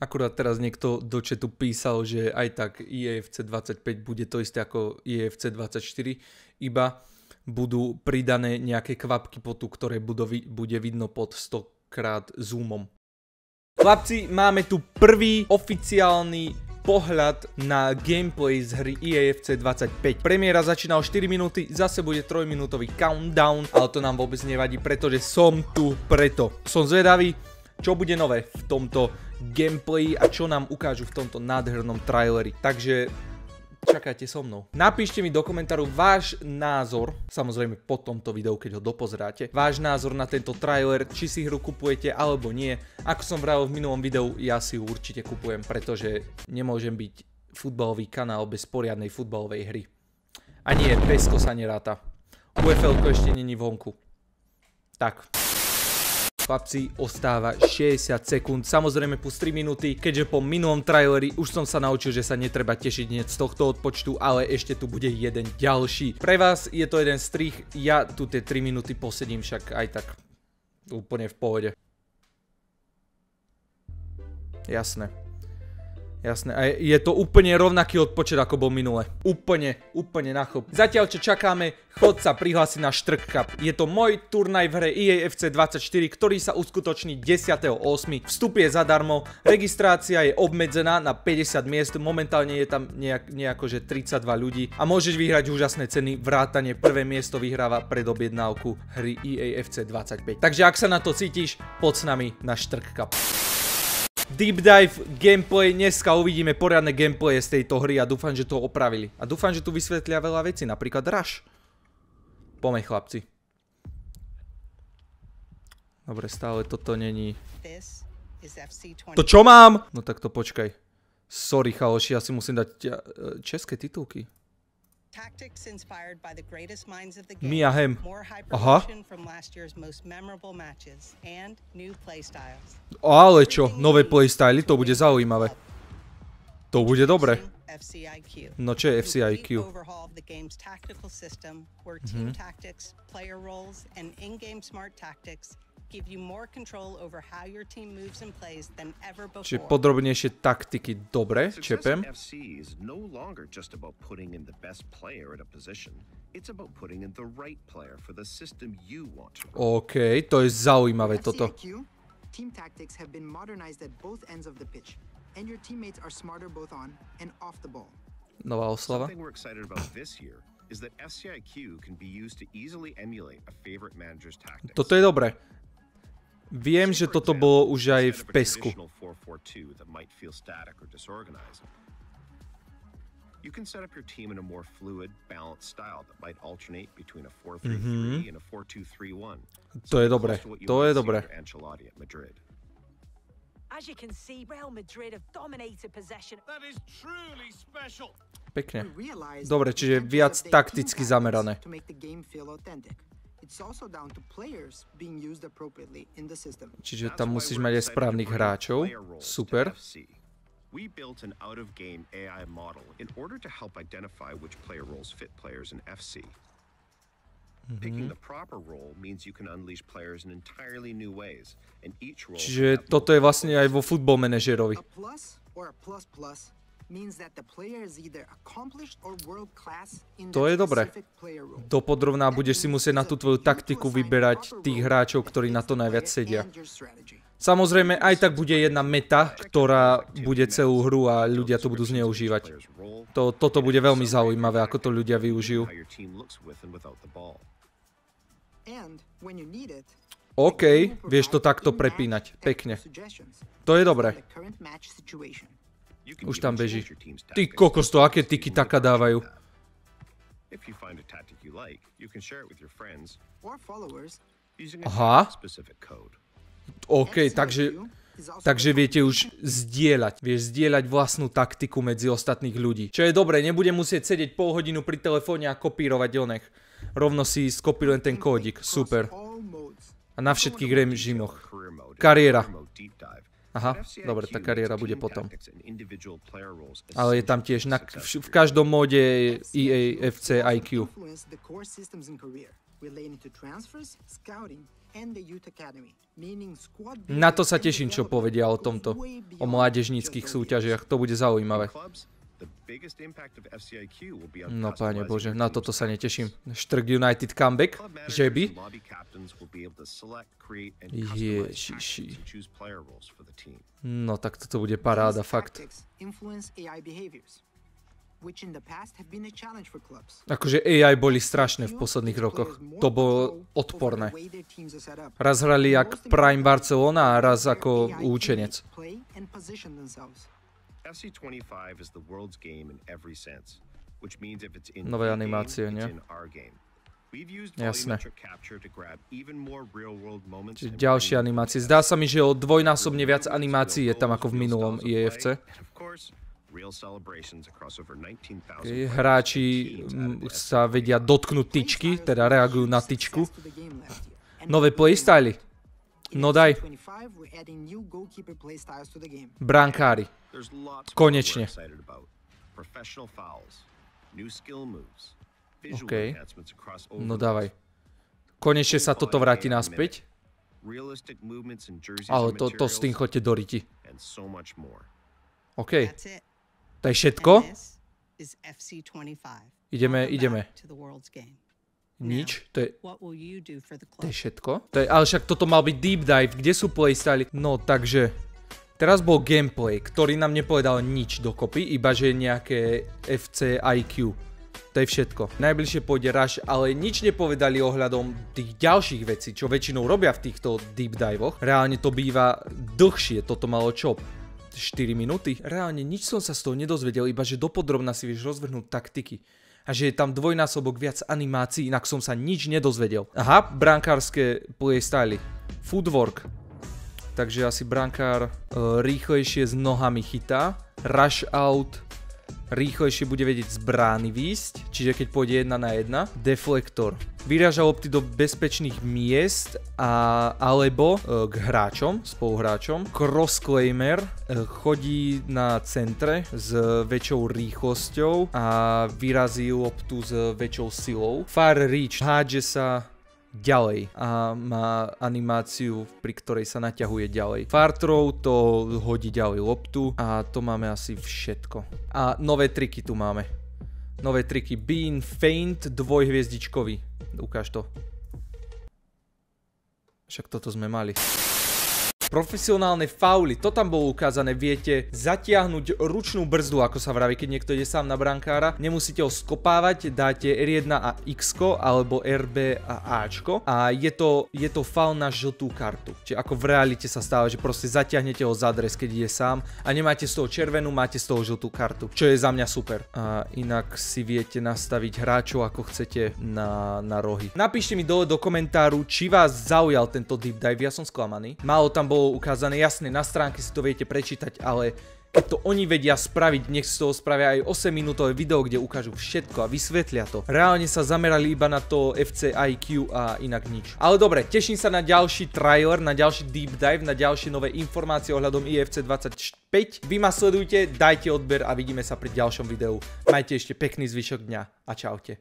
Akurát teraz niekto do chatu písal, že aj tak EAFC 25 bude to isté ako EAFC 24, iba budú pridané nejaké kvapky potu, ktoré bude vidno pod 100 krát zoomom. Chlapci, máme tu prvý oficiálny pohľad na gameplay z hry EAFC 25. Premiéra začína o 4 minúty, zase bude 3-minútový countdown, ale to nám vôbec nevadí, pretože som tu preto. Som zvedavý, čo bude nové v tomto gameplay a čo nám ukážu v tomto nádhernom traileri. Takže čakajte so mnou. Napíšte mi do komentáru váš názor, samozrejme po tomto videu, keď ho dopozráte, váš názor na tento trailer, či si hru kupujete alebo nie. Ako som vravel v minulom videu, ja si ju určite kupujem, pretože nemôžem byť futbalový kanál bez poriadnej futbalovej hry. A nie, PESko sa neráta. UFL-ko ešte není vonku. Tak. Chlapci, ostáva 60 sekúnd, samozrejme plus 3 minúty, keďže po minulom traileri už som sa naučil, že sa netreba tešiť hneď z tohto odpočtu, ale ešte tu bude jeden ďalší. Pre vás je to jeden strih, ja tu tie 3 minúty posedím však aj tak úplne v pohode. Jasné. Jasné, a je to úplne rovnaký odpočet, ako bol minule. Úplne na chlop. Zatiaľ, čo čakáme, chod sa prihlásiť na Štrk Cup. Je to môj turnaj v hre EAFC 24, ktorý sa uskutoční 10.8. Vstup je zadarmo, registrácia je obmedzená na 50 miest, momentálne je tam nejako, že 32 ľudí a môžeš vyhrať úžasné ceny, vrátane prvé miesto vyhráva predobjednávku hry EAFC 25. Takže ak sa na to cítiš, poď s nami na Štrk Cup. Deep dive gameplay, dneska uvidíme poriadne gameplaye z tejto hry a dúfam, že to opravili. A dúfam, že tu vysvetlia veľa vecí, napríklad rush. Poďme chlapci. Dobre, stále toto není. To čo mám? No tak to počkaj. Sorry chaloši, ja si musím dať české titulky. Mia Hamm. Aha. Ale čo, nové playstyly, to bude zaujímavé. To bude dobre. No čo je FCIQ? Čiže podrobnejšie taktiky, dobre, čepem. OK, to je zaujímavé toto. Nová oslava. Toto je dobré. Viem, že toto bolo už aj v PESku. To je dobré, to je dobré. Pekne. Dobre, čiže viac takticky zamerané. Čiže tam musíš mať aj správnych hráčov. Super. We built an out-of-game AI model in order to help identify which player roles fit players in FC. Picking the proper role means you can unleash players in entirely new ways, and each role. Čiže toto je vlastne aj vo Football Managerovi. To je dobré. Dopodrobná budeš si musieť na tú tvoju taktiku vyberať tých hráčov, ktorí na to najviac sedia. Samozrejme, aj tak bude jedna meta, ktorá bude celú hru a ľudia to budú zneužívať. Toto bude veľmi zaujímavé, ako to ľudia využijú. OK, vieš to takto prepínať. Pekne. To je dobré. Už tam beží. Ty kokos, to aké tiki-taka dávajú. Aha. OK, takže viete už zdieľať. Vieš zdieľať vlastnú taktiku medzi ostatných ľudí. Čo je dobré, nebudem musieť sedieť pol hodinu pri telefóne a kopírovať onech. Rovno si skopírujem ten kódik. Super. A na všetkých režimoch. Kariéra. Aha, dobre, tá kariéra bude potom. Ale je tam tiež, v každom móde EAFC IQ. Na to sa teším, čo povedia o tomto. O mládežníckych súťažiach. To bude zaujímavé. No páne Bože, na toto sa neteším. Štrk United comeback? Že by? Ježiši. No tak toto bude paráda, fakt. Akože AI boli strašné v posledných rokoch. To bolo odporné. Raz hrali jak Prime Barcelona a raz ako účenec. Nové animácie, nie? Jasné. Čiže ďalšie animácie. Zdá sa mi, že o dvojnásobne viac animácií je tam ako v minulom EAFC. Hráči sa vedia dotknúť tyčky, teda reagujú na tyčku. Nové playstyly. No daj. Brankári. Konečne. OK. No dávaj. Konečne sa toto vráti naspäť. Ale to s tým chodte do riti. OK. To je všetko? Ideme. Nič? To je všetko? Ale však toto mal byť deep dive. Kde sú playstyly? No takže... Teraz bol gameplay, ktorý nám nepovedal nič dokopy, iba že nejaké FC IQ. To je všetko. Najbližšie pôjde Rush, ale nič nepovedali ohľadom tých ďalších vecí, čo väčšinou robia v týchto deep divoch. Reálne to býva dlhšie, toto malo čo? 4 minúty? Reálne nič som sa z toho nedozvedel, iba že dopodrobna si vieš rozvrhnúť taktiky. A že je tam dvojnásobok viac animácií, inak som sa nič nedozvedel. Aha, brankárske playstyly. Footwork. Takže asi brankár rýchlejšie s nohami chytá. Rush out. Rýchlejšie bude vedieť z brány výjsť, čiže keď pôjde 1 na 1. Deflektor. Vyráža lopty do bezpečných miest alebo k hráčom, spoluhráčom. Crossclaimer. Chodí na centre s väčšou rýchlosťou a vyrazí loptu s väčšou silou. Far reach. Hádže sa ďalej a má animáciu, pri ktorej sa naťahuje ďalej. Far throw to hodí ďalej loptu a to máme asi všetko. A nové triky tu máme. Nové triky. Bean feint dvojhviezdičkový. Ukáž to. Však toto sme mali. Profesionálne fauly, to tam bolo ukázané, viete zatiahnuť ručnú brzdu, ako sa vraví, keď niekto ide sám na brankára. Nemusíte ho skopávať, dáte R1 a X alebo RB a Ačko a je to faul na žltú kartu. Čiže ako v realite sa stáva, že proste zatiahnete ho za dres, keď ide sám a nemáte z toho červenú, máte z toho žltú kartu, čo je za mňa super. A inak si viete nastaviť hráčov, ako chcete na rohy. Napíšte mi dole do komentáru, či vás zaujal tento deep dive, ja som sklamaný. Málo tam bolo ukázané, jasne, na stránke si to viete prečítať, ale keď to oni vedia spraviť, nech z toho spravia aj 8-minútové video, kde ukážu všetko a vysvetlia to. Reálne sa zamerali iba na to FC IQ a inak nič. Ale dobre, teším sa na ďalší trailer, na ďalší deep dive, na ďalšie nové informácie ohľadom EAFC 25. Vy ma sledujte, dajte odber a vidíme sa pri ďalšom videu. Majte ešte pekný zvyšok dňa a čaute.